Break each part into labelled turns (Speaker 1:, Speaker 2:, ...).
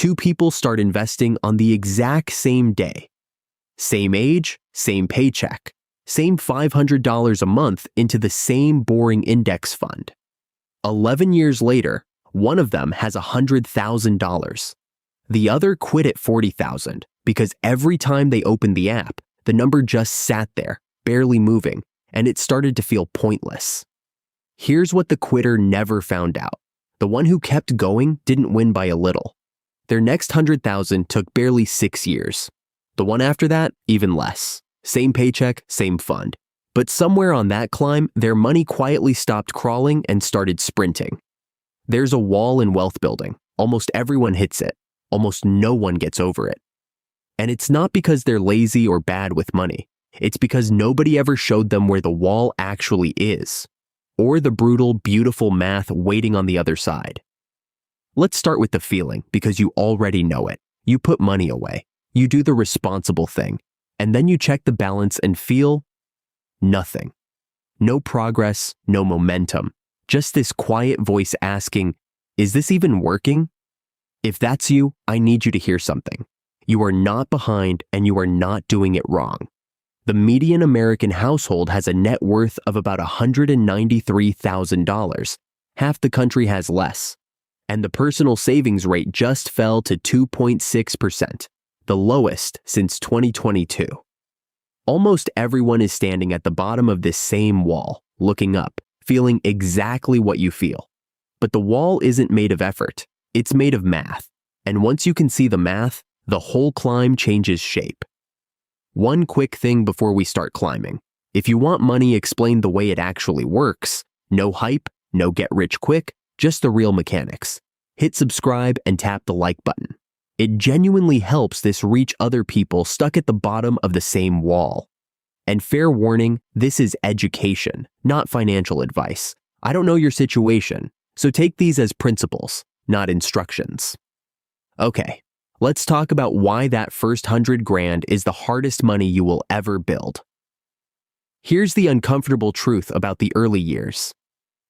Speaker 1: Two people start investing on the exact same day. Same age, same paycheck, same $500 a month into the same boring index fund. 11 years later, one of them has $100,000. The other quit at $40,000 because every time they opened the app, the number just sat there, barely moving, and it started to feel pointless. Here's what the quitter never found out. The one who kept going didn't win by a little. Their next $100,000 took barely 6 years. The one after that, even less. Same paycheck, same fund. But somewhere on that climb, their money quietly stopped crawling and started sprinting. There's a wall in wealth building. Almost everyone hits it. Almost no one gets over it. And it's not because they're lazy or bad with money. It's because nobody ever showed them where the wall actually is, or the brutal, beautiful math waiting on the other side. Let's start with the feeling, because you already know it. You put money away. You do the responsible thing. And then you check the balance and feel nothing. No progress, no momentum. Just this quiet voice asking, is this even working? If that's you, I need you to hear something. You are not behind and you are not doing it wrong. The median American household has a net worth of about $193,000. Half the country has less. And the personal savings rate just fell to 2.6%, the lowest since 2022. Almost everyone is standing at the bottom of this same wall, looking up, feeling exactly what you feel. But the wall isn't made of effort. It's made of math. And once you can see the math, the whole climb changes shape. One quick thing before we start climbing. If you want money explained the way it actually works, no hype, no get rich quick, just the real mechanics. Hit subscribe and tap the like button. It genuinely helps this reach other people stuck at the bottom of the same wall. And fair warning, this is education, not financial advice. I don't know your situation, so take these as principles, not instructions. Okay, let's talk about why that first $100,000 is the hardest money you will ever build. Here's the uncomfortable truth about the early years.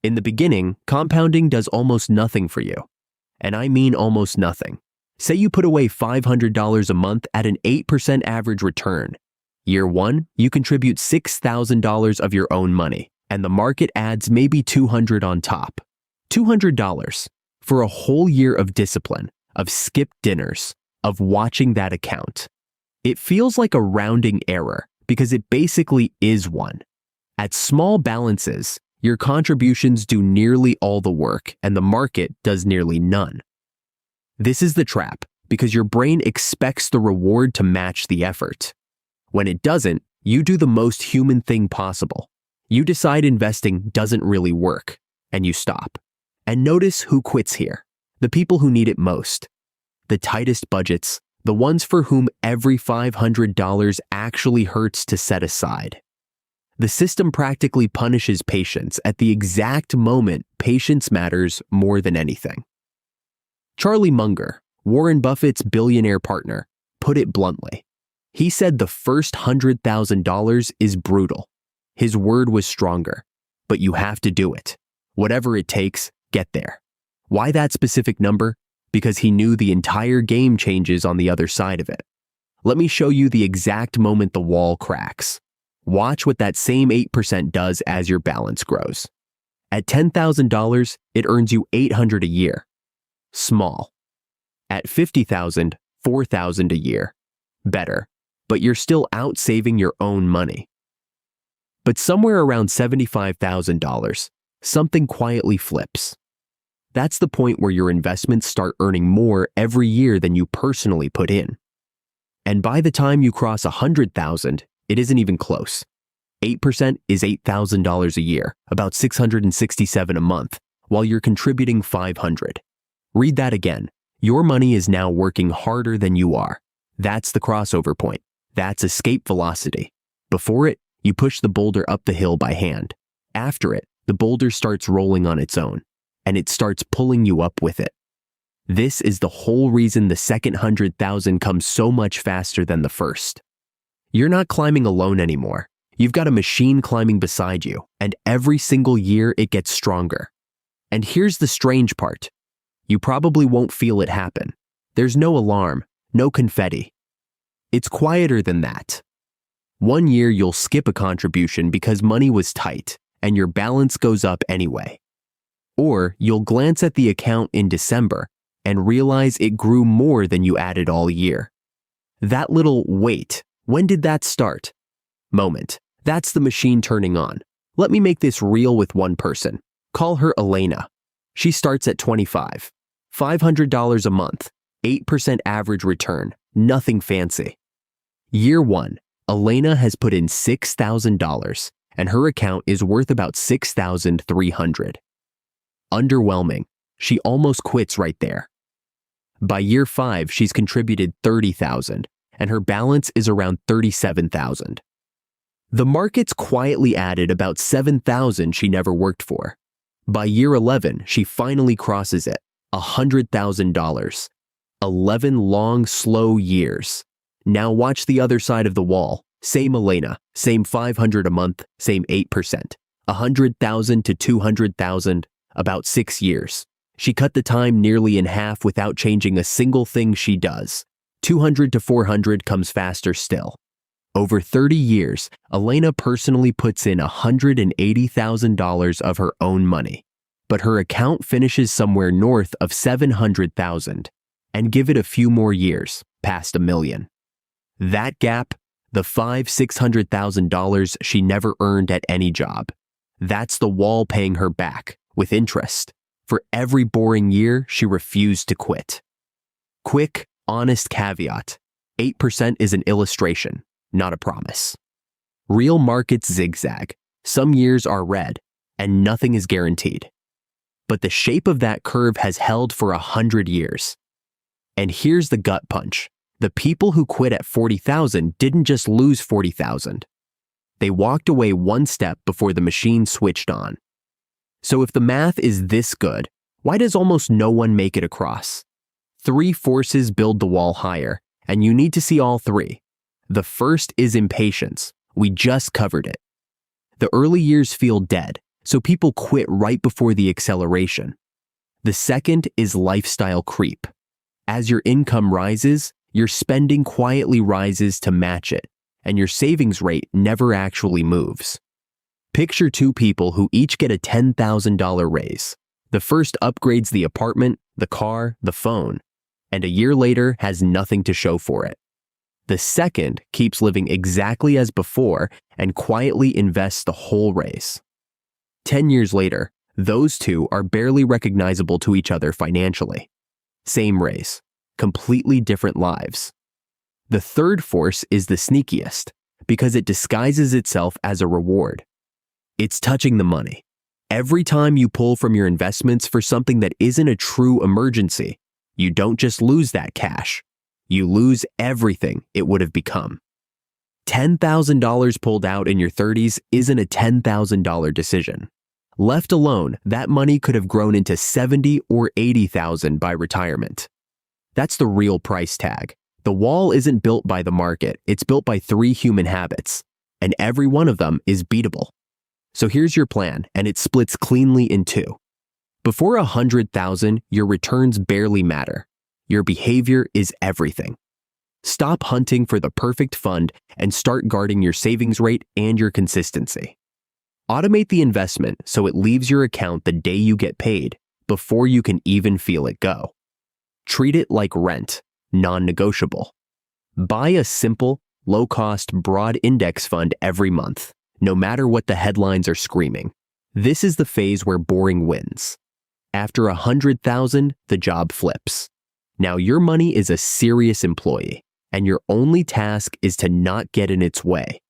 Speaker 1: In the beginning, compounding does almost nothing for you. And I mean almost nothing. Say you put away $500 a month at an 8% average return. Year 1, you contribute $6,000 of your own money, and the market adds maybe $200 on top. $200 for a whole year of discipline, of skipped dinners, of watching that account. It feels like a rounding error because it basically is one. At small balances, your contributions do nearly all the work and the market does nearly none. This is the trap because your brain expects the reward to match the effort. When it doesn't, you do the most human thing possible. You decide investing doesn't really work, and you stop. And notice who quits here. The people who need it most. The tightest budgets, the ones for whom every $500 actually hurts to set aside. The system practically punishes patience at the exact moment patience matters more than anything. Charlie Munger, Warren Buffett's billionaire partner, put it bluntly. He said the first $100,000 is brutal. His word was stronger, but you have to do it. Whatever it takes, get there. Why that specific number? Because he knew the entire game changes on the other side of it. Let me show you the exact moment the wall cracks. Watch what that same 8% does as your balance grows. At $10,000, it earns you $800 a year. Small. At $50,000, $4,000 a year. Better, but you're still out saving your own money. But somewhere around $75,000, something quietly flips. That's the point where your investments start earning more every year than you personally put in. And by the time you cross $100,000, it isn't even close. 8% is $8,000 a year, about $667 a month, while you're contributing $500. Read that again. Your money is now working harder than you are. That's the crossover point. That's escape velocity. Before it, you push the boulder up the hill by hand. After it, the boulder starts rolling on its own, and it starts pulling you up with it. This is the whole reason the second 100,000 comes so much faster than the first. You're not climbing alone anymore. You've got a machine climbing beside you, and every single year it gets stronger. And here's the strange part. You probably won't feel it happen, There's no alarm, no confetti. It's quieter than that. One year you'll skip a contribution because money was tight and your balance goes up anyway. Or you'll glance at the account in December and realize it grew more than you added all year. That little "wait, when did that start?" moment, that's the machine turning on. Let me make this real with one person. Call her Elena. She starts at 25. $500 a month, 8% average return, nothing fancy. Year 1, Elena has put in $6,000 and her account is worth about $6,300. Underwhelming. She almost quits right there. By year 5, she's contributed $30,000 and her balance is around $37,000. The market's quietly added about $7,000 she never worked for. By year 11, she finally crosses it, $100,000. 11 long, slow years. Now watch the other side of the wall. Same Elena, same $500 a month, same 8%. $100,000 to $200,000, about 6 years. She cut the time nearly in half without changing a single thing she does. $200 to $400 comes faster still. Over 30 years, Elena personally puts in $180,000 of her own money, but her account finishes somewhere north of $700,000, and give it a few more years, past $1 million. That gap, the $500,000–$600,000 she never earned at any job, that's the wall paying her back, with interest, for every boring year she refused to quit. Quick, honest caveat, 8% is an illustration, not a promise. Real markets zigzag. Some years are red, and nothing is guaranteed. But the shape of that curve has held for 100 years. And here's the gut punch. The people who quit at 40,000 didn't just lose 40,000. They walked away one step before the machine switched on. So if the math is this good, why does almost no one make it across? 3 forces build the wall higher, and you need to see all 3. The first is impatience. We just covered it. The early years feel dead, so people quit right before the acceleration. The second is lifestyle creep. As your income rises, your spending quietly rises to match it, and your savings rate never actually moves. Picture 2 people who each get a $10,000 raise. The first upgrades the apartment, the car, the phone, and a year later has nothing to show for it. The second keeps living exactly as before and quietly invests the whole raise. 10 years later, those 2 are barely recognizable to each other financially. Same raise, completely different lives. The third force is the sneakiest because it disguises itself as a reward. It's touching the money. Every time you pull from your investments for something that isn't a true emergency, you don't just lose that cash. You lose everything it would have become. $10,000 pulled out in your 30s isn't a $10,000 decision. Left alone, that money could have grown into $70,000 or $80,000 by retirement. That's the real price tag. The wall isn't built by the market, it's built by 3 human habits, and every one of them is beatable. So here's your plan, and it splits cleanly in 2. Before $100,000, your returns barely matter. Your behavior is everything. Stop hunting for the perfect fund and start guarding your savings rate and your consistency. Automate the investment so it leaves your account the day you get paid, before you can even feel it go. Treat it like rent, non-negotiable. Buy a simple, low-cost, broad index fund every month, no matter what the headlines are screaming. This is the phase where boring wins. After $100,000, the job flips. Now your money is a serious employee, and your only task is to not get in its way.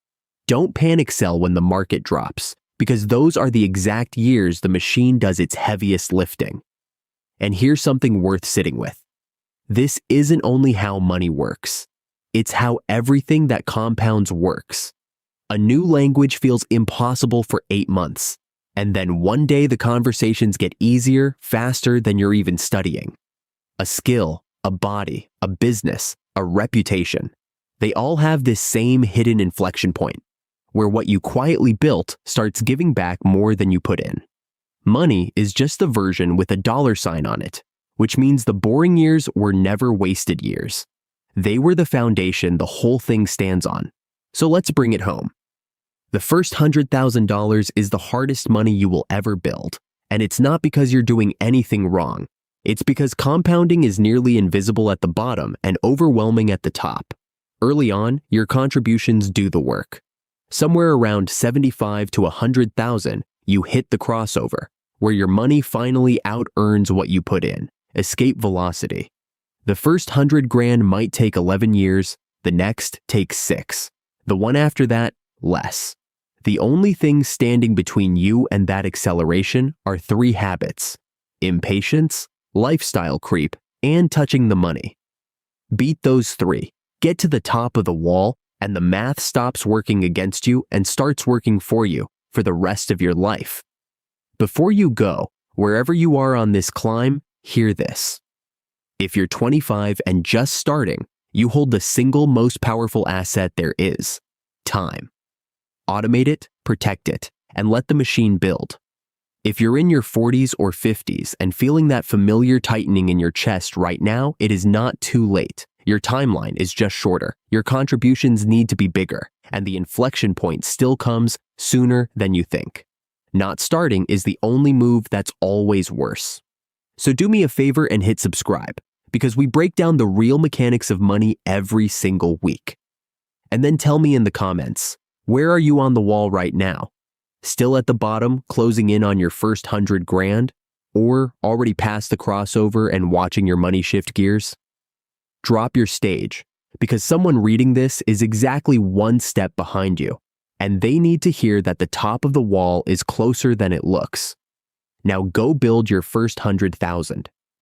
Speaker 1: Don't panic sell when the market drops, because those are the exact years the machine does its heaviest lifting. And here's something worth sitting with. This isn't only how money works. It's how everything that compounds works. A new language feels impossible for 8 months, and then one day the conversations get easier, faster than you're even studying. A skill, a body, a business, a reputation. They all have this same hidden inflection point, where what you quietly built starts giving back more than you put in. Money is just the version with a $sign on it, which means the boring years were never wasted years. They were the foundation the whole thing stands on. So let's bring it home. The first $100,000 is the hardest money you will ever build, and it's not because you're doing anything wrong. It's because compounding is nearly invisible at the bottom and overwhelming at the top. Early on, your contributions do the work. Somewhere around 75 to 100,000, you hit the crossover, where your money finally out-earns what you put in, escape velocity. The first 100 grand might take 11 years, the next takes 6. The one after that, less. The only things standing between you and that acceleration are 3 habits: impatience, lifestyle creep, and touching the money. Beat those 3, get to the top of the wall, and the math stops working against you and starts working for you for the rest of your life. Before you go, wherever you are on this climb, hear this. If you're 25 and just starting, you hold the single most powerful asset there is: time. Automate it, protect it, and let the machine build. If you're in your 40s or 50s and feeling that familiar tightening in your chest right now, it is not too late. Your timeline is just shorter. Your contributions need to be bigger, and the inflection point still comes sooner than you think. Not starting is the only move that's always worse. So do me a favor and hit subscribe, because we break down the real mechanics of money every single week. And then tell me in the comments, where are you on the wall right now? Still at the bottom, closing in on your first 100 grand? Or already past the crossover and watching your money shift gears? Drop your stage, because someone reading this is exactly one step behind you, and they need to hear that the top of the wall is closer than it looks. Now go build your first 100,000.